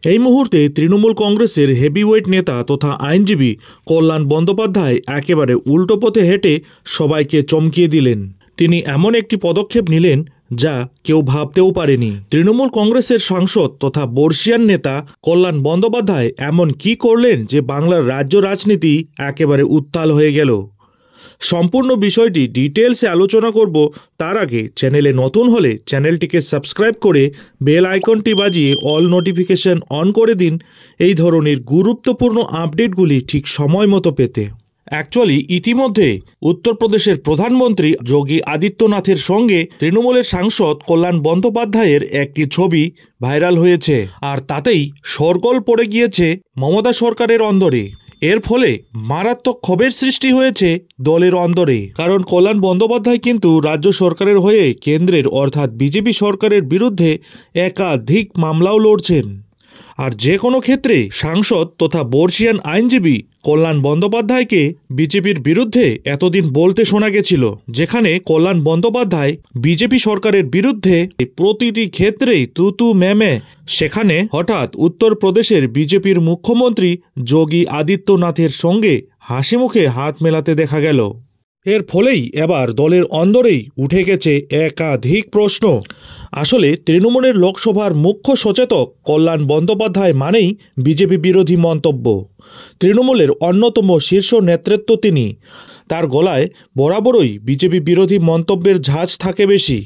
এই মুহূর্তে তৃণমূল কংগ্রেসের হেভিওয়েট নেতা তথা আইনজীবী কল্যাণ বন্দ্যোপাধ্যায় একেবারে উল্টো পথে হেঁটে সবাইকে চমকিয়ে দিলেন। তিনি এমন একটি পদক্ষেপ নিলেন যা কেউ ভাবতেও পারেনি। তৃণমূল কংগ্রেসের সাংসদ তথা বর্ষিয়ান নেতা কল্যাণ বন্দ্যোপাধ্যায় এমন কি করলেন যে বাংলার রাজ্য রাজনীতি একেবারে উত্তাল হয়ে গেল। সম্পূর্ণ বিষয়টি ডিটেলসে আলোচনা করব। তার আগে চ্যানেলে নতুন হলে চ্যানেলটিকে সাবস্ক্রাইব করে বেল আইকনটি বাজিয়ে অল নোটিফিকেশন অন করে দিন এই ধরনের গুরুত্বপূর্ণ আপডেটগুলি ঠিক সময় মতো পেতে। অ্যাকচুয়ালি ইতিমধ্যে উত্তরপ্রদেশের প্রধানমন্ত্রী যোগী আদিত্যনাথের সঙ্গে তৃণমূলের সাংসদ কল্যাণ বন্দ্যোপাধ্যায়ের একটি ছবি ভাইরাল হয়েছে, আর তাতেই শোরগোল পড়ে গিয়েছে মমতা সরকারের অন্দরে। এর ফলে মারাত্মক ক্ষোভের সৃষ্টি হয়েছে দলের অন্দরে, কারণ কল্যাণ বন্দ্যোপাধ্যায় কিন্তু রাজ্য সরকারের হয়ে কেন্দ্রের অর্থাৎ বিজেপি সরকারের বিরুদ্ধে একাধিক মামলাও লড়ছেন। আর যে কোনো ক্ষেত্রে সাংসদ তথা বর্ষিয়ান আইনজীবী কল্যাণ বন্দ্যোপাধ্যায়কে বিজেপির বিরুদ্ধে এতদিন বলতে শোনা গেছিল, যেখানে কল্যাণ বন্দ্যোপাধ্যায় বিজেপি সরকারের বিরুদ্ধে প্রতিটি ক্ষেত্রেই তুতু ম্যামে, সেখানে হঠাৎ উত্তরপ্রদেশের বিজেপির মুখ্যমন্ত্রী যোগী আদিত্যনাথের সঙ্গে হাসি মুখে হাত মেলাতে দেখা গেল। এর ফলেই এবার দলের অন্দরেই উঠে গেছে একাধিক প্রশ্ন। আসলে তৃণমূলের লোকসভার মুখ্য সচেতক কল্যাণ বন্দ্যোপাধ্যায় মানেই বিজেপি বিরোধী মন্তব্য। তৃণমূলের অন্যতম শীর্ষ নেতৃত্ব তিনি, তার গলায় বরাবরই বিজেপি বিরোধী মন্তব্যের ঝাঁজ থাকে বেশি।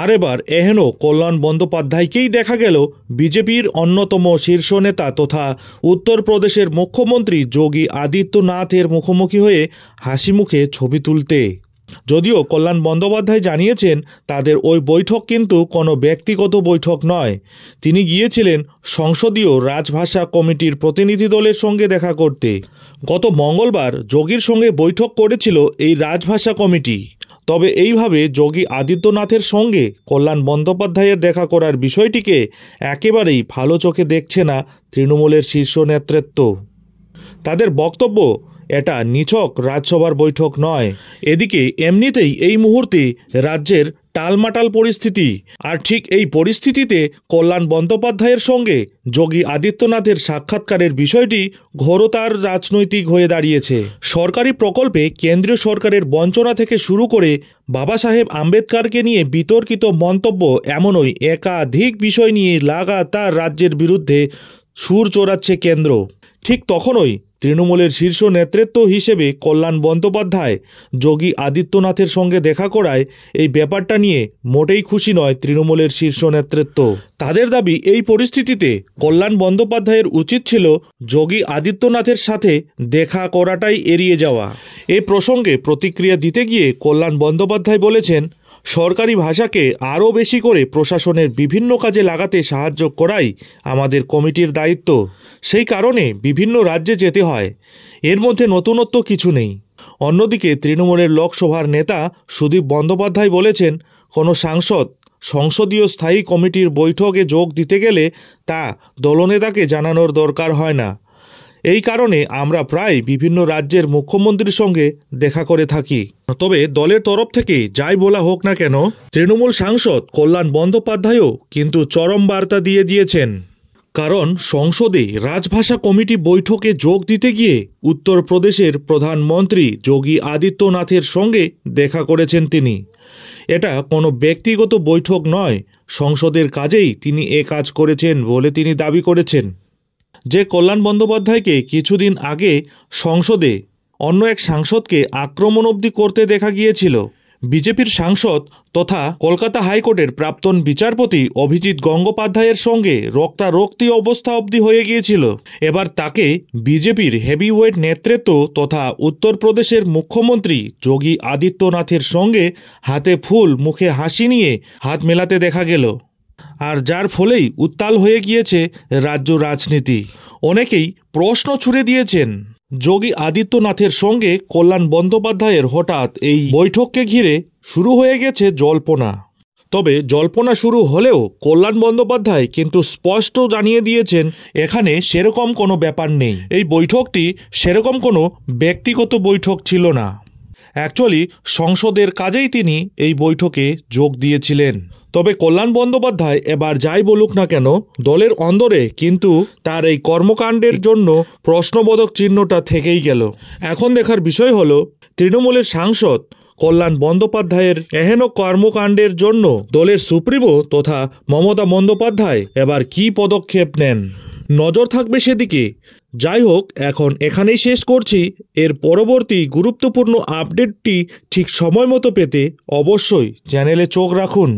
আর এবার এহেন কল্যাণ বন্দ্যোপাধ্যায়কেই দেখা গেল বিজেপির অন্যতম শীর্ষ নেতা তথা উত্তরপ্রদেশের মুখ্যমন্ত্রী যোগী আদিত্যনাথের মুখোমুখি হয়ে হাসি মুখে ছবি তুলতে। যদিও কল্যাণ বন্দ্যোপাধ্যায় জানিয়েছেন তাদের ওই বৈঠক কিন্তু কোনো ব্যক্তিগত বৈঠক নয়, তিনি গিয়েছিলেন সংসদীয় রাজভাষা কমিটির প্রতিনিধি দলের সঙ্গে দেখা করতে। গত মঙ্গলবার যোগীর সঙ্গে বৈঠক করেছিল এই রাজভাষা কমিটি। তবে এইভাবে যোগী আদিত্যনাথের সঙ্গে কল্যাণ বন্দ্যোপাধ্যায়ের দেখা করার বিষয়টিকে একেবারেই ভালো চোখে দেখছে না তৃণমূলের শীর্ষ নেতৃত্ব। তাদের বক্তব্য এটা নিছক রাজসভার বৈঠক নয়। এদিকে এমনিতেই এই মুহূর্তে রাজ্যের টালমাটাল পরিস্থিতি, আর ঠিক এই পরিস্থিতিতে কল্যাণ বন্দ্যোপাধ্যায়ের সঙ্গে যোগী আদিত্যনাথের সাক্ষাৎকারের বিষয়টি ঘোরতার রাজনৈতিক হয়ে দাঁড়িয়েছে। সরকারি প্রকল্পে কেন্দ্রীয় সরকারের বঞ্চনা থেকে শুরু করে বাবা সাহেব আম্বেদকরকে নিয়ে বিতর্কিত মন্তব্য, এমনই একাধিক বিষয় নিয়ে লাগাতার রাজ্যের বিরুদ্ধে সুর চড়াচ্ছে কেন্দ্র। ঠিক তখনই তৃণমূলের শীর্ষ নেতৃত্ব হিসেবে কল্যাণ বন্দ্যোপাধ্যায় যোগী আদিত্যনাথের সঙ্গে দেখা করায় এই ব্যাপারটা নিয়ে মোটেই খুশি নয় তৃণমূলের শীর্ষ নেতৃত্ব। তাদের দাবি এই পরিস্থিতিতে কল্যাণ বন্দ্যোপাধ্যায়ের উচিত ছিল যোগী আদিত্যনাথের সাথে দেখা করাটাই এড়িয়ে যাওয়া। এই প্রসঙ্গে প্রতিক্রিয়া দিতে গিয়ে কল্যাণ বন্দ্যোপাধ্যায় বলেছেন, সরকারি ভাষাকে আরও বেশি করে প্রশাসনের বিভিন্ন কাজে লাগাতে সাহায্য করাই আমাদের কমিটির দায়িত্ব। সেই কারণে বিভিন্ন রাজ্যে যেতে হয়, এর মধ্যে নতুনত্ব কিছু নেই। অন্যদিকে তৃণমূলের লোকসভার নেতা সুদীপ বন্দ্যোপাধ্যায় বলেছেন, কোনো সাংসদ সংসদীয় স্থায়ী কমিটির বৈঠকে যোগ দিতে গেলে তা দলনেতাকে জানানোর দরকার হয় না। এই কারণে আমরা প্রায় বিভিন্ন রাজ্যের মুখ্যমন্ত্রীর সঙ্গে দেখা করে থাকি। তবে দলের তরফ থেকে যাই বলা হোক না কেন, তৃণমূল সাংসদ কল্যাণ বন্দ্যোপাধ্যায়ও কিন্তু চরম বার্তা দিয়ে দিয়েছেন। কারণ সংসদে রাজভাষা কমিটি বৈঠকে যোগ দিতে গিয়ে উত্তরপ্রদেশের প্রধানমন্ত্রী যোগী আদিত্যনাথের সঙ্গে দেখা করেছেন তিনি। এটা কোনো ব্যক্তিগত বৈঠক নয়, সংসদের কাজেই তিনি এ কাজ করেছেন বলে তিনি দাবি করেছেন। যে কল্যাণ বন্দ্যোপাধ্যায়কে কিছুদিন আগে সংসদে অন্য এক সাংসদকে আক্রমণ অবধি করতে দেখা গিয়েছিল, বিজেপির সাংসদ তথা কলকাতা হাইকোর্টের প্রাক্তন বিচারপতি অভিজিৎ গঙ্গোপাধ্যায়ের সঙ্গে রক্তারক্তি অবস্থা অবধি হয়ে গিয়েছিল, এবার তাকে বিজেপির হেভিওয়েট নেতৃত্ব তথা উত্তরপ্রদেশের মুখ্যমন্ত্রী যোগী আদিত্যনাথের সঙ্গে হাতে ফুল মুখে হাসি নিয়ে হাত মেলাতে দেখা গেল। আর যার ফলেই উত্তাল হয়ে গিয়েছে রাজ্য রাজনীতি। অনেকেই প্রশ্ন ছুড়ে দিয়েছেন, যোগী আদিত্যনাথের সঙ্গে কল্যাণ বন্দ্যোপাধ্যায়ের হঠাৎ এই বৈঠককে ঘিরে শুরু হয়ে গেছে জল্পনা। তবে জল্পনা শুরু হলেও কল্যাণ বন্দ্যোপাধ্যায় কিন্তু স্পষ্ট জানিয়ে দিয়েছেন এখানে সেরকম কোনো ব্যাপার নেই, এই বৈঠকটি সেরকম কোনো ব্যক্তিগত বৈঠক ছিল না। অ্যাকচুয়ালি সংসদের কাজেই তিনি এই বৈঠকে যোগ দিয়েছিলেন। তবে কল্যাণ বন্দ্যোপাধ্যায় এবার যাই বলুক না কেন, দলের অন্দরে কিন্তু তার এই কর্মকাণ্ডের জন্য প্রশ্নবোধক চিহ্নটা থেকেই গেল। এখন দেখার বিষয় হলো তৃণমূলের সাংসদ কল্যাণ বন্দ্যোপাধ্যায়ের এহেন কর্মকাণ্ডের জন্য দলের সুপ্রিমো তথা মমতা বন্দ্যোপাধ্যায় এবার কী পদক্ষেপ নেন, নজর থাকবে সেদিকে। যাই হোক, এখন এখানেই শেষ করছি। এর পরবর্তী গুরুত্বপূর্ণ আপডেটটি ঠিক সময় মতো পেতে অবশ্যই চ্যানেলে চোখ রাখুন।